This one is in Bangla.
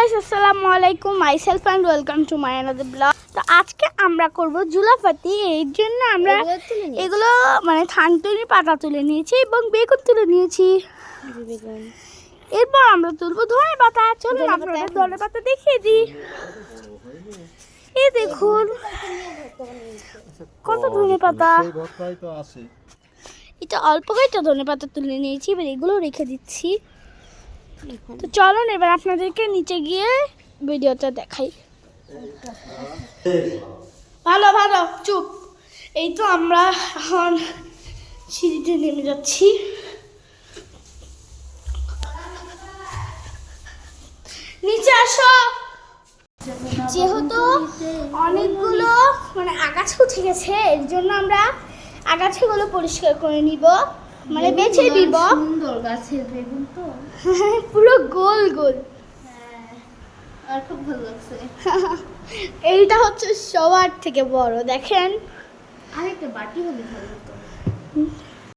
গাইস, আসসালামু আলাইকুম। Myself and welcome to my another blog. তো আজকে আমরা করব জুলাপাতি। এর জন্য আমরা এগুলো মানে থানতুনি পাতা তুলে নিয়েছি এবং বেগুন তুলে নিয়েছি। এরপর আমরা তুলবো ধনে পাতা। চলুন আপনাদের ধনে পাতা দেখিয়ে দিই। এই দেখুন কত ধনে পাতা। এটা অল্প কয়েকটা ধনে পাতা তুলে নিয়েছি, এবার এগুলো রেখে দিচ্ছি। তো চলুন এবার আপনাদেরকে নিচে গিয়ে ভিডিওটা দেখাই। ভালো ভালো চুপ। এই তো আমরা এখন সিঁড়িতে নেমে যাচ্ছি। নিচে আসো। যেহেতু অনেকগুলো মানে আগাছা উঠে গেছে, এর জন্য আমরা আগাছাগুলো পরিষ্কার করে নিব, মানে বেছে দিব। সুন্দর গাছের বেগুন তো পুরো গোল গোল। আর খুব ভালো লাগছে। এইটা হচ্ছে সবার থেকে বড়, দেখেন। আরেকটা বাটি হলে ভালো হতো।